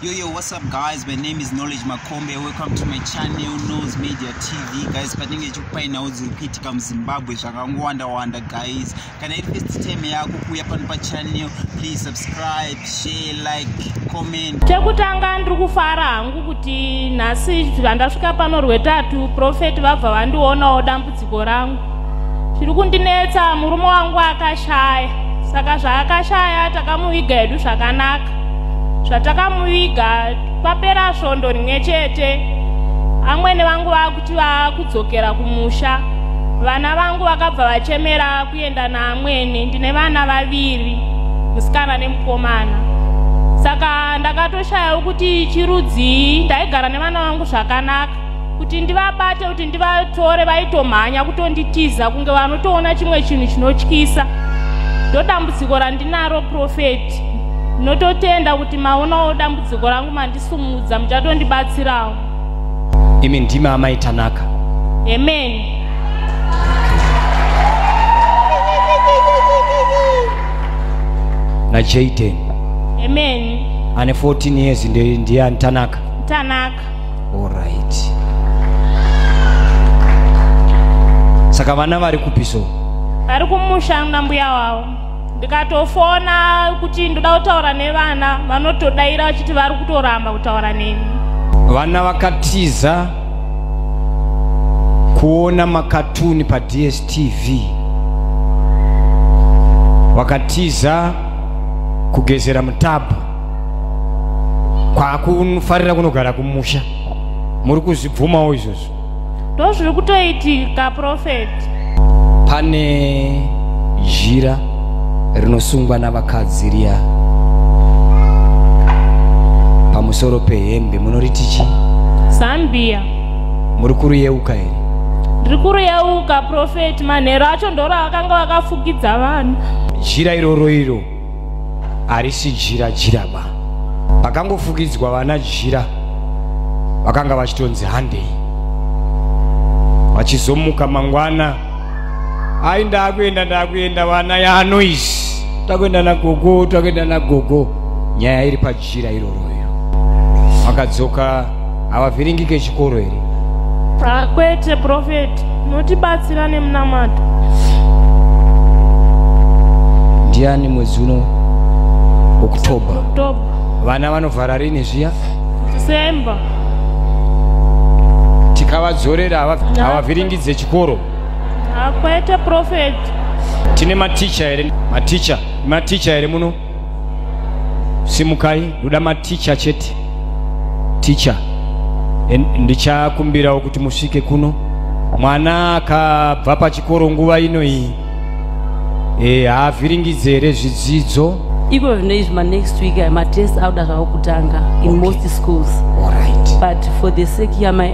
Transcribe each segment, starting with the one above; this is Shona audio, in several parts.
Yo, what's up guys? My name is Knowledge Makombe. Welcome to my channel, Nose Media TV. Guys, patinge chupaina uzipitika Zimbabwe wanda guys. Kana if first time yako kuya pano pa channel, please subscribe, share, like, comment. Chekutanga ndiri kufara hangu kuti nhasi ndasvika pano rwetatu prophet vabva vandionawo dambudziko rangu. Zviri kundinetsa, murume wangu akashaya. Saka zvaakashaya takamuviga hedu zvakanaka. Zvatakamuviga papera svondo rimwe chete. Amwene vangu vakuti vakudzokera kumusha. Vana vangu vakabva vachemera kuenda naamwene. Ndine vana vaviri, musikana nemukomana. Saka ndakatoshayawo kuti chirudzi ndaigara nevana vangu zvakanaka. Kuti ndivabate, kuti ndivatore vaitomhanya kutonditiza kunge vanotoona chimwe chinhu chinotyisa. Ndodambudziko randinaro prophet. Nototenda kuti maonawo dambudziko rangu mandisumudza muchatondibatsirawo. Imi ndimi amai Tanaka. Amen. Na Jaden. Amen. Ane 14 years ndiye Tanaka. Tanaka. All right. Saka vana vari kupiso. Vari kumusha nambuya wavo. Ndikatofona kuti ndoda kutaura nevana, vanotodaira vachiti vari kutoramba kutaura neni. Vana vakatiza kuona makatuni pa DSTV. Vakatiza kugezera mutabu. Kwakufarira kunogara kumusha. Muri kuzvibvumawo izvozvo. Ndozviri kutoitika prophet. Pane jira rinosungwa navakadzi riya pamusoro pehembe munoriti chi? Zambia. Muri kuriyeuka here? Ndiri kuriyeuka prophet. Manhero acho ndoro vakanga vakafukidza vanhu. Jira iroro harisi jira ba. Pakangofukidzwa vana jira vakanga vachitonzi handei. Vachizomuka mangwana, ai ndakuenda vana ya noise. Takwenda na gogo. Nyaya iri pajira iroroyo. Vakadzoka havavhiringike chikoro here? Kwete prophet. Notibatsira nemunamato. Ndiani mwezi uno? Oktoba. Vana vanovhara rini zviya? December. Tikavadzorera havavhiringidze chikoro. Kwete prophet. Tine maticha here? Maticha here muno? Simukai, ndoda maticha chete. Ticha. Ndichakumbirawo kuti musvike kuno. Mwana akabva pachikoro nguva ino iyi. Haavhiringidze here zvidzidzo. Even my next week, my test out at Okutanga in most schools. All right. But for the sake here, my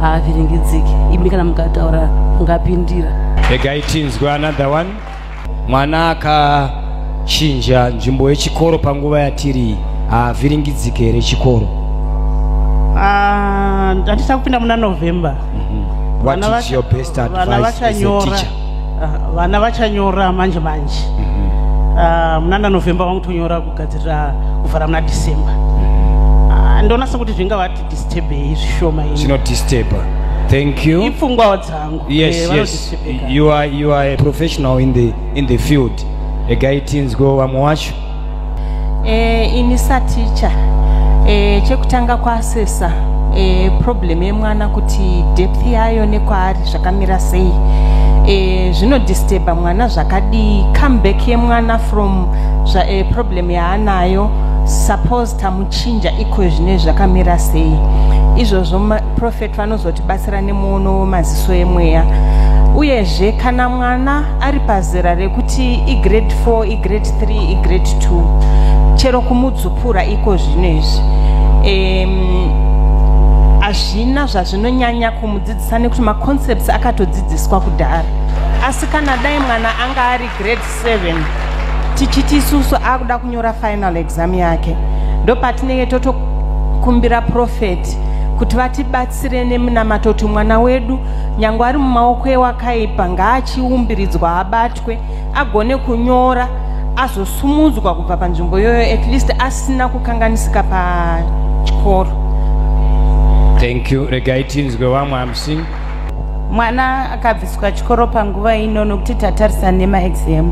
haavhiringidziki. Imika namukataura ngapindira. Egaitinzwa another one. Mwana akachinja nzvimbo yechikoro panguva yatiri haavhiringidzike here chikoro? Ndaticha kupinda muna November. What is your best advice as a teacher? Vana vachanyora manje. Muna November vanotonyora kugadzirira kuvhara muna December. Ndonasa kuti zvingavati disturbe zvishoma ini. Zvino disturber. Thank you. Ipfungwa dzangu. Yes. You are a professional in the field. Egaitinzgo vamwe wacho. Inisa teacher. Chekutanga kwasesa problem yemwana kuti depth yayo nekwaari zvakamira sei. Zvino disturba mwana zvakadi, comeback yemwana from problem yaanayo. Suppose tamuchinja iko zvine zvakamira sei. Izvozvo prophet vanozotibatsira nemuono maziso emweya. Uyezve kana mwana ari pazera rekuti igrade 4, igrade 3, igrade 2, chero kumudzupura iko zvinezvi. Hazvina zvazvinonyanya kumudzidzisa nekuti maconcepts akatodzidziswa kudhara. Asi kana dai mwana anga ari grade 7, tichiti isusu akuda kunyora final exam yake, ndopatinenge totokumbira prophet kuti vatibatsire nemunamato kuti mwana wedu nyangwe ari mumaoko ewakaipa ngaachiumbiridzwa abatwe agone kunyora azosumudzwa kubva panzvimbo iyoyo at least asina kukanganisika pachikoro. Thank you. Regai tinzwe vamwe amusi. Mwana akabviswa chikoro panguva ino nokuti tatarisa nemaexam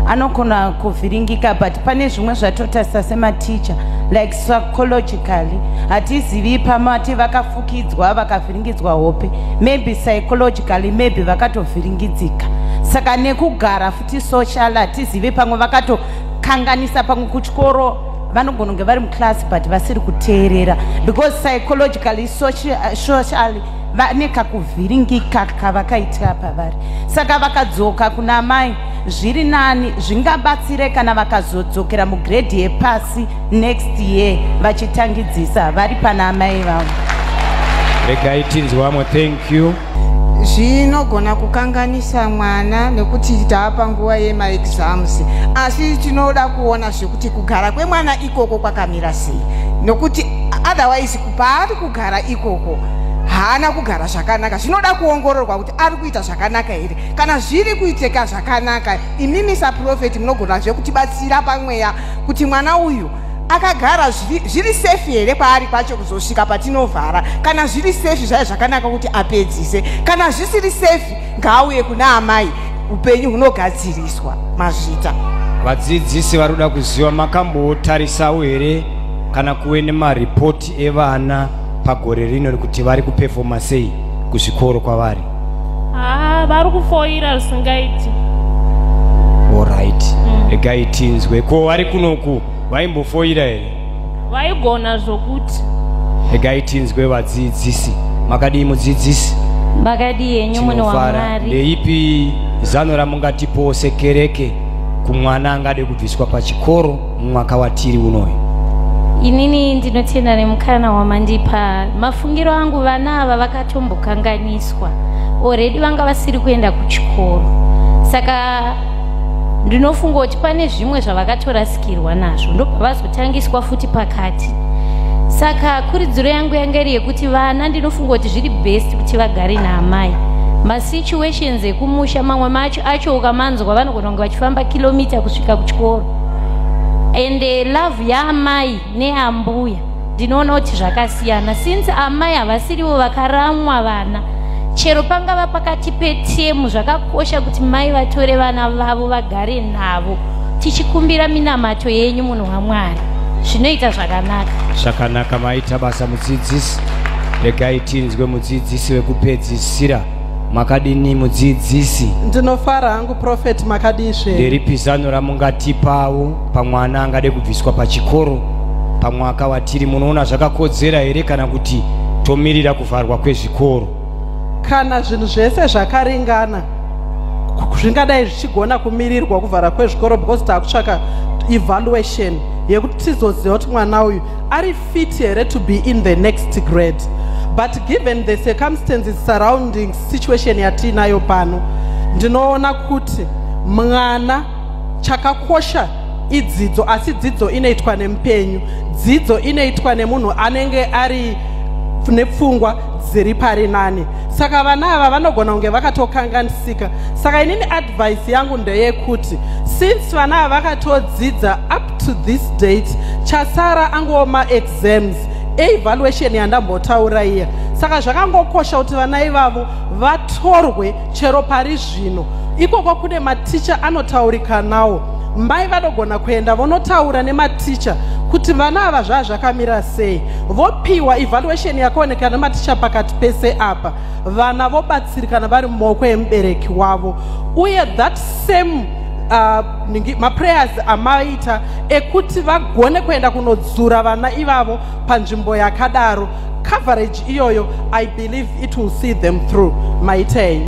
anokona kuvhiringika, but pane zvimwe zvatotarisa sematicha like psychologically hatizivi pamati vakafukidzwa vakavhiringidzwa hope, maybe psychologically maybe vakatovhiringidzika, saka nekugara futi social hatizivi pamwe vakatokanganisa pamwe kuchikoro vanogona kunge vari muclass but vasiri kuteerera because psychologically socially vaneka kuvhiringika kavakaita pavari, saka vakadzoka kuna mai zviri nani, zvingabatsire kana vakazodzokera mugredhi yepasi next year vachitangidzisa vari pana amai vavo. Regai tinzwe vamwe. Thank you. Zvinogona kukanganisa mwana nekuti taapa nguva yemaexams, asi tinoda kuona zvekuti kugara kwemwana ikoko kwakamira sei, nokuti otherwise paari kugara ikoko haana kugara zvakanaka. Zvinoda kuongororwa kuti ari kuita zvakanaka here. Kana zviri kuitika zvakanaka, imimi saprofeti munogona zvekutibatsira pamweya kuti mwana uyu akagara zviri safe here paari pacho kuzosvika patinovhara. Kana zviri safe zvaiva zvakanaka kuti apedzise, kana zvisiri safe ngaauye kuna amai, upenyu hunogadziriswa mazvita. Vadzidzisi varuda kuziva makambotarisawo here kana kuve nemaripoti evana pagore rino kuti vari kupefoma sei kuzvikoro kwavari? Vari kufoira risingaiti. Alright. Regai tinzwe. Ko vari kunoku vaimbofoira here? Vaigona zvokuti. Regai tinzwe vadzidzisi. Makadii mudzidzisi? Makadii henyu munhu waMwari. Ndeipi zano ramungatipo sekereke kumwana angade kubviswa pachikoro mumwaka watiri unoyu? Inini ndinotenda nemukana wamandipa. Mafungiro angu vana ava vakatombokanganiswa already, vanga vasiri kuenda kuchikoro, saka ndinofunga kuti pane zvimwe zvavakatorasikirwa nazvo ndobva vazotangiswa futi pakati. Saka kuridziro yangu yanga iri yekuti vana ndinofunga kuti zviri best kuti vagare naamai. Masituations ekumusha mamwe macho acho ukamanzwa vanogona kunge vachifamba kilomita kusvika kuchikoro, and love yaamai neambuya ndinoona kuti zvakasiyana, since amai havasirivo vakaramwa vana. Chero pangava pakati petemu zvakakosha kuti mai vatore vana vavo vagare navo, tichikumbira minamato yenyu munhu waMwari. Zvinoita zvakanaka. Zvakanaka maita basa mudzidzisi. Regai tinzwe mudzidzisi wekupedzisira. Makadini mudzidzisi? Ndinofara hangu Prophet makadishe. Nderipi zano ramungatipawo pamwana angade kubviswa pachikoro pamwaka watiri? Munoona zvakakodzera here kana kuti tomirira kuvharwa kwezvikoro? Kana zvinhu zvese zvakaringana zvingadai zvichigona kumirirwa kuvhara kwezvikoro because takutsvaka evaluation yekuti tizoziva kuti mwana uyu ari fit here to be in the next grade. But given the circumstances surrounding situation yatinayo pano, ndinoona kuti mwana chakakosha idzidzo, asi dzidzo inoitwa nemupenyu, dzidzo inoitwa nemunhu anenge ari nepfungwa dziri pari nani. Saka vana ava vanogona kunge vakatokanganisika. Saka inini advice yangu ndeyekuti since vana ava vakatodzidza up to this date, chasara angoma exams evaluation yandambotaura iya. Saka zvakangokosha kuti vana ivavo vatorwe chero pari zvino. Ikoko kune maticha anotaurika nawo. Mai vanogona kuenda vonotaura nematicha kuti vana ava zvazvakamira sei, vopiwa evaluation yakaoneka nematicha pakati pese apa, vana vobatsirikana vari mumaoko emubereki wavo. Uye that same maprayers amaita ekuti vagone kuenda kunodzura vana ivavo panzvimbo yakadaro, coverage iyoyo I believe it will see them through. Maitei.